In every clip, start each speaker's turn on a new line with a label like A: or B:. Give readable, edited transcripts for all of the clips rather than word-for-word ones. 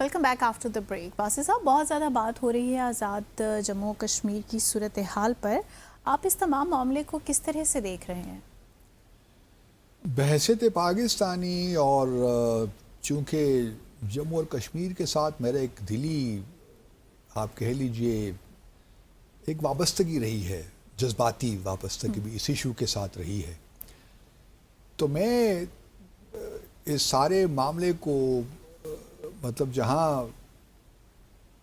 A: Welcome back after the break. Wasif صاحب، بہت زیادہ بات ہو رہی ہے آزاد جموں و کشمیر کی صورتحال پر. آپ اس تمام معاملے کو کس طرح سے دیکھ رہے ہیں؟
B: بحیثیت پاکستانی اور چونکہ جموں اور کشمیر کے ساتھ میرا ایک دلی آپ کہہ لیجئے ایک وابستگی رہی ہے، جذباتی وابستگی بھی اس ایشو کے ساتھ رہی ہے، تو میں اس سارے معاملے کو مطلب جہاں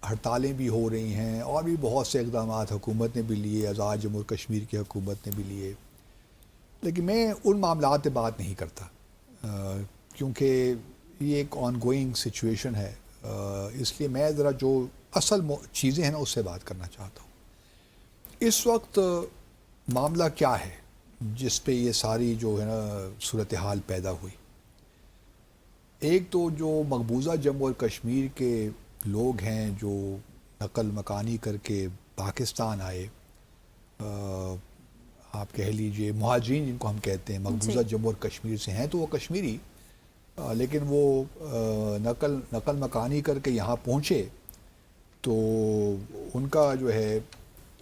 B: ہڑتالیں بھی ہو رہی ہیں اور بھی بہت سے اقدامات حکومت نے بھی لیے، آزاد جموں اور کشمیر کی حکومت نے بھی لیے، لیکن میں ان معاملات پہ بات نہیں کرتا کیونکہ یہ ایک آن گوئنگ سچویشن ہے. اس لیے میں ذرا جو اصل چیزیں ہیں نا اس سے بات کرنا چاہتا ہوں. اس وقت معاملہ کیا ہے جس پہ یہ ساری جو ہے نا صورتحال پیدا ہوئی؟ ایک تو جو مقبوضہ جموں اور کشمیر کے لوگ ہیں جو نقل مکانی کر کے پاکستان آئے، آپ کہہ لیجئے مہاجرین جن کو ہم کہتے ہیں، مقبوضہ جموں اور کشمیر سے ہیں تو وہ کشمیری، لیکن وہ نقل مکانی کر کے یہاں پہنچے تو ان کا جو ہے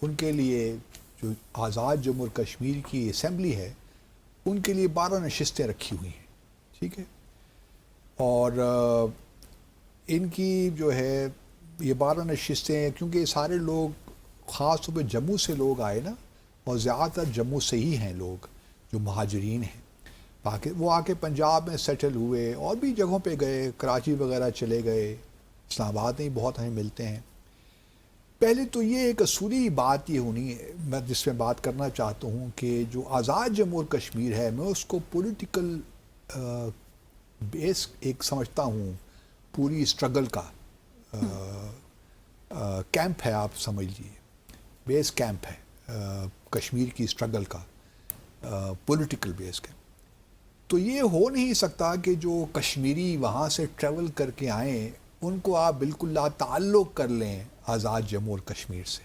B: ان کے لیے جو آزاد جموں اور کشمیر کی اسمبلی ہے ان کے لیے 12 نشستیں رکھی ہوئی ہیں، ٹھیک ہے. اور ان کی جو ہے یہ 12 نشستیں، کیونکہ یہ سارے لوگ خاص طور پہ جموں سے لوگ آئے نا، اور زیادہ تر جموں سے ہی ہیں لوگ جو مہاجرین ہیں، وہ آ کے پنجاب میں سیٹل ہوئے اور بھی جگہوں پہ گئے، کراچی وغیرہ چلے گئے، اسلام آباد میں بہت ہمیں ملتے ہیں. پہلے تو یہ ایک اصولی بات یہ ہونی ہے، میں جس میں بات کرنا چاہتا ہوں کہ جو آزاد جموں اور کشمیر ہے میں اس کو پولیٹیکل بیس ایک سمجھتا ہوں، پوری اسٹرگل کا کیمپ ہے، آپ سمجھ لیجیے بیس کیمپ ہے کشمیر کی اسٹرگل کا، پولیٹیکل بیس کیمپ. تو یہ ہو نہیں سکتا کہ جو کشمیری وہاں سے ٹریول کر کے آئیں ان کو آپ بالکل لا تعلق کر لیں آزاد جموں اور کشمیر سے.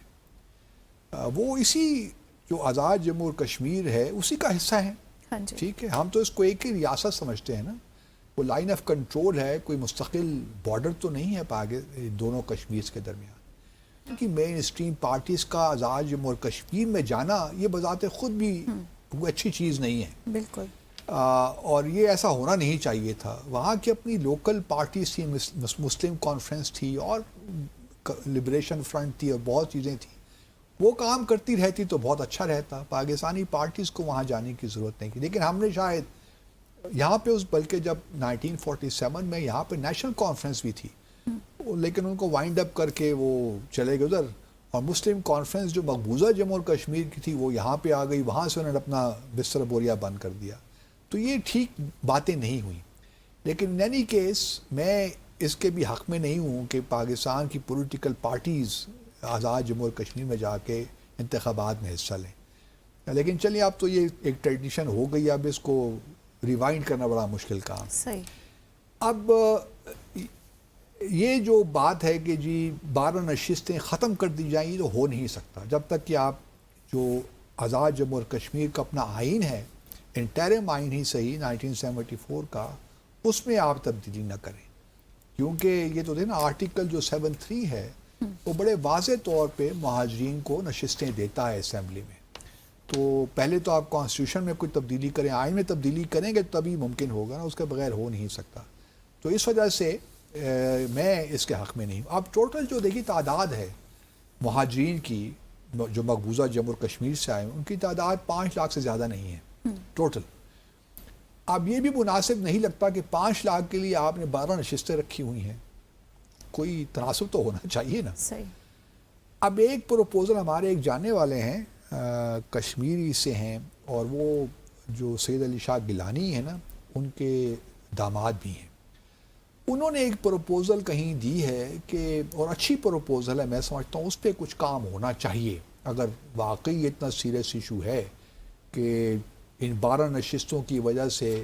B: وہ اسی جو آزاد جموں اور کشمیر ہے اسی کا حصہ ہیں، ٹھیک ہے. ہم تو اس کو ایک ہی ریاست سمجھتے ہیں نا، وہ لائن آف کنٹرول ہے، کوئی مستقل بارڈر تو نہیں ہے دونوں کشمیر کے درمیان. کیونکہ مین اسٹریم پارٹیز کا آزاد جموں اور کشمیر میں جانا یہ بذات خود بھی کوئی اچھی چیز نہیں ہے،
A: بالکل.
B: اور یہ ایسا ہونا نہیں چاہیے تھا. وہاں کی اپنی لوکل پارٹیز تھی، مسلم کانفرنس تھی اور لبریشن فرنٹ تھی اور بہت چیزیں تھیں، وہ کام کرتی رہتی تو بہت اچھا رہتا. پاکستانی پارٹیز کو وہاں جانے کی ضرورت نہیں تھی. لیکن ہم نے شاید یہاں پہ بلکہ جب 1947 میں یہاں پہ نیشنل کانفرنس بھی تھی، لیکن ان کو وائنڈ اپ کر کے وہ چلے گئے ادھر، اور مسلم کانفرنس جو مقبوضہ جموں اور کشمیر کی تھی وہ یہاں پہ آ گئی، وہاں سے انہوں نے اپنا بستر بوریا بند کر دیا. تو یہ ٹھیک باتیں نہیں ہوئیں. لیکن ان اینی کیس میں اس کے بھی حق میں نہیں ہوں کہ پاکستان کی پولیٹیکل پارٹیز آزاد جموں اور کشمیر میں جا کے انتخابات میں حصہ لیں. لیکن چلیے اب تو یہ ایک ٹریڈیشن ہو گئی، اب اس کو ریوائنڈ کرنا بڑا مشکل کام ہے.
A: صحیح.
B: اب یہ جو بات ہے کہ جی 12 نشستیں ختم کر دی جائیں، یہ تو ہو نہیں سکتا جب تک کہ آپ جو آزاد جموں اور کشمیر کا اپنا آئین ہے، انٹرم آئین ہی صحیح 1974 کا، اس میں آپ تبدیلی نہ کریں. کیونکہ یہ تو نا آرٹیکل جو 7(3) ہے وہ بڑے واضح طور پہ مہاجرین کو نشستیں دیتا ہے اسمبلی میں. تو پہلے تو آپ کانسٹیٹیوشن میں کوئی تبدیلی کریں، آئین میں تبدیلی کریں گے تبھی ممکن ہوگا نا، اس کے بغیر ہو نہیں سکتا. تو اس وجہ سے میں اس کے حق میں نہیں ہوں. اب ٹوٹل جو دیکھیے تعداد ہے مہاجرین کی جو مقبوضہ جموں اور کشمیر سے آئے ہیں، ان کی تعداد 5 لاکھ سے زیادہ نہیں ہے ٹوٹل. اب یہ بھی مناسب نہیں لگتا کہ 5 لاکھ کے لیے آپ نے 12 نشستیں رکھی ہوئی ہیں، کوئی تناسب تو ہونا چاہیے نا.
A: صحیح.
B: اب ایک پروپوزل ہمارے ایک جاننے والے ہیں کشمیری سے ہیں، اور وہ جو سید علی شاہ گیلانی ہیں نا ان کے داماد بھی ہیں. انہوں نے ایک پروپوزل کہیں دی ہے کہ، اور اچھی پروپوزل ہے، میں سمجھتا ہوں اس پہ کچھ کام ہونا چاہیے اگر واقعی اتنا سیریس ایشو ہے کہ ان 12 نشستوں کی وجہ سے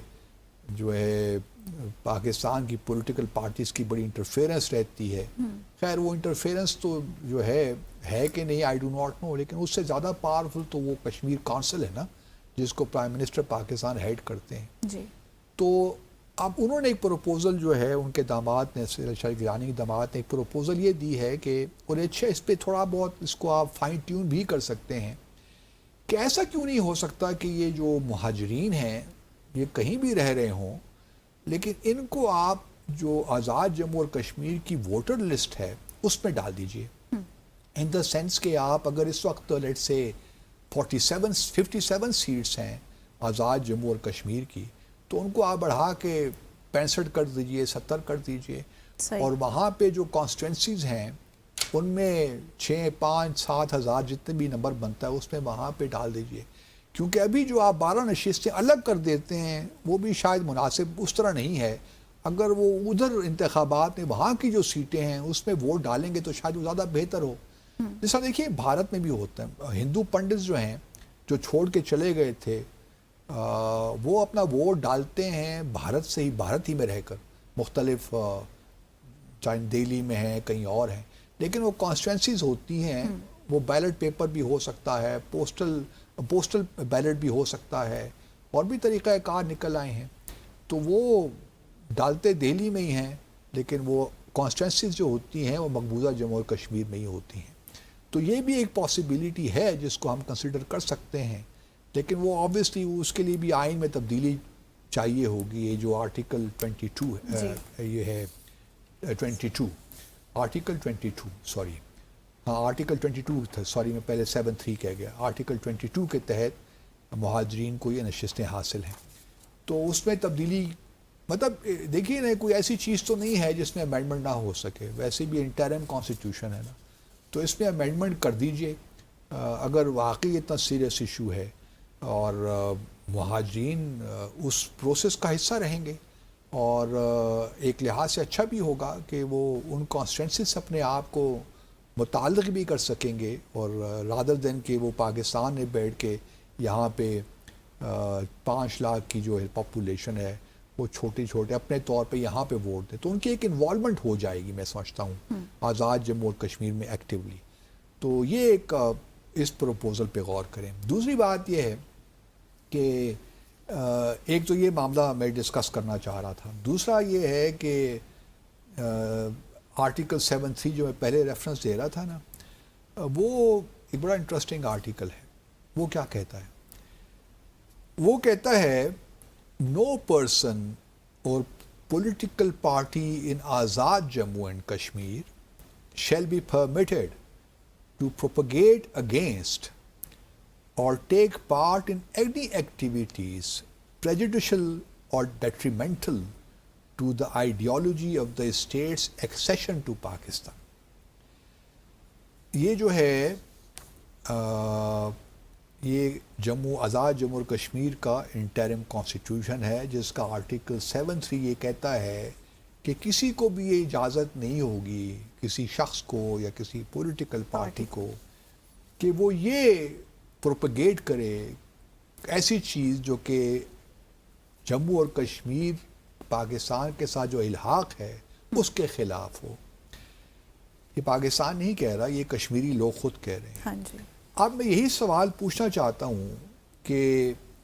B: جو ہے پاکستان کی پولیٹیکل پارٹیز کی بڑی انٹرفیرنس رہتی ہے. خیر وہ انٹرفیرنس تو جو ہے کہ نہیں آئی ڈو ناٹ نو، لیکن اس سے زیادہ پاورفل تو وہ کشمیر کونسل ہے نا، جس کو پرائم منسٹر پاکستان ہیڈ کرتے ہیں.
A: جی.
B: تو اب انہوں نے ایک پروپوزل جو ہے ان کے داماد نے شاہ گیلانی کے داماد نے ایک پروپوزل یہ دی ہے کہ اور اچھا اس پہ تھوڑا بہت اس کو آپ فائن ٹیون بھی کر سکتے ہیں کہ ایسا کیوں نہیں ہو سکتا کہ یہ جو مہاجرین ہیں یہ کہیں بھی رہ رہے ہوں لیکن ان کو آپ جو آزاد جموں اور کشمیر کی ووٹر لسٹ ہے اس میں ڈال دیجئے ان دا سینس کہ آپ اگر اس وقت لیٹ سے 57 سیٹس ہیں آزاد جموں اور کشمیر کی تو ان کو آپ بڑھا کے 65 کر دیجئے 70 کر دیجئے اور وہاں پہ جو کانسٹیٹوئنسیز ہیں ان میں 6 5 7 ہزار جتنے بھی نمبر بنتا ہے اس میں وہاں پہ ڈال دیجئے کیونکہ ابھی جو آپ 12 نشستیں الگ کر دیتے ہیں وہ بھی شاید مناسب اس طرح نہیں ہے اگر وہ ادھر انتخابات میں وہاں کی جو سیٹیں ہیں اس میں ووٹ ڈالیں گے تو شاید وہ زیادہ بہتر ہو جیسا دیکھیے بھارت میں بھی ہوتا ہے ہندو پنڈت جو ہیں جو چھوڑ کے چلے گئے تھے وہ اپنا ووٹ ڈالتے ہیں بھارت ہی میں رہ کر مختلف چاہے دہلی میں ہیں کہیں اور ہیں لیکن وہ کانسٹیٹوئنسیز ہوتی ہیں وہ بیلٹ پیپر بھی ہو سکتا ہے پوسٹل بیلٹ بھی ہو سکتا ہے اور بھی طریقہ کار نکل آئے ہیں تو وہ ڈالتے دہلی میں ہی ہیں لیکن وہ کانسٹیٹوئنسیز جو ہوتی ہیں وہ مقبوضہ جموں اور کشمیر میں ہی ہوتی ہیں تو یہ بھی ایک پاسبلٹی ہے جس کو ہم کنسیڈر کر سکتے ہیں لیکن وہ آبویسلی اس کے لیے بھی آئین میں تبدیلی چاہیے ہوگی یہ جو آرٹیکل 22 ہے یہ ہے 22 آرٹیکل 22 سوری ہاں آرٹیکل 22 تھا سوری میں پہلے 7(3) کہہ گیا آرٹیکل 22 کے تحت مہاجرین کو یہ نشستیں حاصل ہیں تو اس میں تبدیلی مطلب دیکھیے نا کوئی ایسی چیز تو نہیں ہے جس میں امینڈمنٹ نہ ہو سکے ویسے بھی انٹرم کانسٹیٹیوشن ہے نا تو اس میں امینڈمنٹ کر دیجئے اگر واقعی اتنا سیریس ایشو ہے اور مہاجرین اس پروسیس کا حصہ رہیں گے اور ایک لحاظ سے اچھا بھی ہوگا کہ وہ ان کانسٹیٹوئنسیز سے اپنے آپ کو متعلق بھی کر سکیں گے اور رادر دین کہ وہ پاکستان میں بیٹھ کے یہاں پہ 5 لاکھ کی جو ہے پاپولیشن ہے وہ چھوٹے اپنے طور پہ یہاں پہ ووٹ دیں تو ان کی ایک انوالومنٹ ہو جائے گی میں سمجھتا ہوں آزاد جموں اور کشمیر میں ایکٹیولی تو یہ ایک اس پروپوزل پہ غور کریں دوسری بات یہ ہے کہ ایک تو یہ معاملہ میں ڈسکس کرنا چاہ رہا تھا دوسرا یہ ہے کہ آرٹیکل 7(3) جو میں پہلے ریفرنس دے رہا تھا نا وہ ایک بڑا انٹرسٹنگ آرٹیکل ہے وہ کیا کہتا ہے وہ کہتا ہے no person or political party in Azad Jammu and Kashmir shall be permitted to propagate against or take part in any activities prejudicial or detrimental to the ideology of the state's accession to Pakistan. یہ جو ہے یہ آزاد جموں اور کشمیر کا interim constitution ہے جس کا article 7(3) یہ کہتا ہے کہ کسی کو بھی یہ اجازت نہیں ہوگی کسی شخص کو یا کسی پولیٹیکل پارٹی کو کہ وہ یہ پروپیگیٹ کرے ایسی چیز جو کہ جموں اور کشمیر پاکستان کے ساتھ جو الحاق ہے اس کے خلاف ہو یہ پاکستان نہیں کہہ رہا یہ کشمیری لوگ خود کہہ رہے ہیں
A: ہاں جی
B: اب میں یہی سوال پوچھنا چاہتا ہوں کہ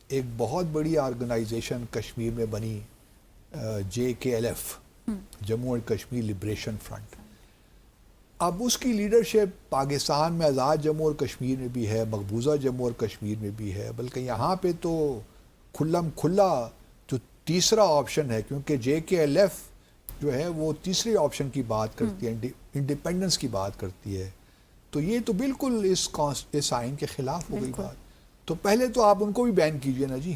B: ایک بہت بڑی آرگنائزیشن کشمیر میں بنی JKLF جموں اور کشمیر لبریشن فرنٹ اب اس کی لیڈرشپ پاکستان میں آزاد جموں اور کشمیر میں بھی ہے مقبوضہ جموں اور کشمیر میں بھی ہے بلکہ یہاں پہ تو کھلا جو تیسرا آپشن ہے کیونکہ JKLF جو ہے وہ تیسرے آپشن کی بات کرتی ہے انڈیپینڈنس کی بات کرتی ہے تو یہ تو بالکل اس آئین کے خلاف ہو گئی بات تو پہلے تو آپ ان کو بھی بین کیجئے نا جی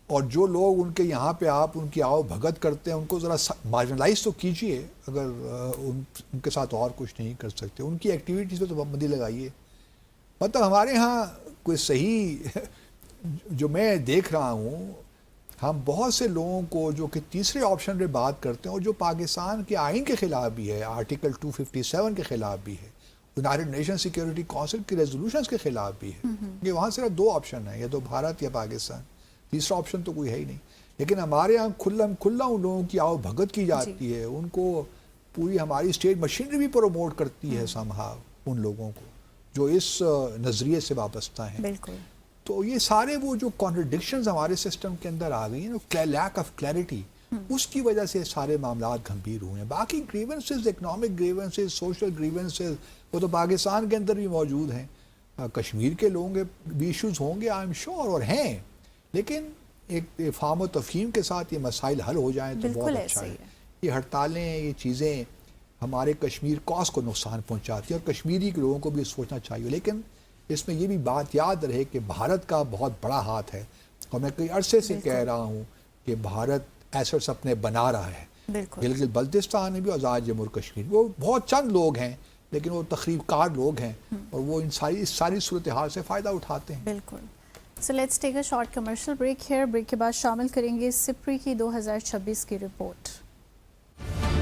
B: اور جو لوگ ان کے یہاں پہ آپ ان کی آؤ بھگت کرتے ہیں ان کو ذرا مارجنلائز تو کیجئے اگر ان کے ساتھ اور کچھ نہیں کر سکتے ان کی ایکٹیویٹیز پہ تو پابندی لگائیے مطلب ہمارے ہاں کوئی صحیح جو میں دیکھ رہا ہوں ہم بہت سے لوگوں کو جو کہ تیسرے آپشن پہ بات کرتے ہیں اور جو پاکستان کے آئین کے خلاف بھی ہے آرٹیکل 257 کے خلاف بھی ہے یونائٹڈ نیشن سیکیورٹی کونسل کی ریزولوشنز کے خلاف بھی ہے کہ وہاں صرف 2 آپشن ہیں یا تو بھارت یا پاکستان تیسرا آپشن تو کوئی ہے ہی نہیں لیکن ہمارے یہاں کھلا ان لوگوں کی آؤ بھگت کی جاتی ہے ان کو پوری ہماری اسٹیٹ مشینری بھی پروموٹ کرتی ہے سمہاؤ ان لوگوں کو جو اس نظریے سے وابستہ ہیں
A: بالکل
B: تو یہ سارے وہ جو کانٹرڈکشنز ہمارے سسٹم کے اندر آ گئی ہیں لیک آف کلیئرٹی اس کی وجہ سے سارے معاملات گھمبیر ہوئے ہیں. باقی grievances, economic grievances, social grievances, وہ تو پاکستان کے اندر بھی موجود ہیں. کشمیر کے لوگوں کے بھی ایشوز ہوں گے، آئی ایم شیور، اور ہیں، لیکن ایک فہم و تفہیم کے ساتھ یہ مسائل حل ہو جائیں تو بہت اچھا ہے. یہ ہڑتالیں، یہ چیزیں ہمارے کشمیر کاز کو نقصان پہنچاتی ہے، اور کشمیری کے لوگوں کو بھی سوچنا چاہیے. لیکن اس میں یہ بھی بات یاد رہے کہ بھارت کا بہت بڑا ہاتھ ہے، اور میں کئی عرصے سے کہہ رہا ہوں کہ بھارت ایسٹس اپنے بنا رہا ہے. گلگت بلتستان میں بھی آزاد جموں کشمیر، وہ بہت چند لوگ ہیں لیکن وہ تخریب کار لوگ ہیں، اور وہ ان ساری صورتحال سے فائدہ اٹھاتے ہیں.
A: بالکل. So let's take a short commercial break here. Break کے بعد شامل کریں گے سپری کی 2026 کی رپورٹ.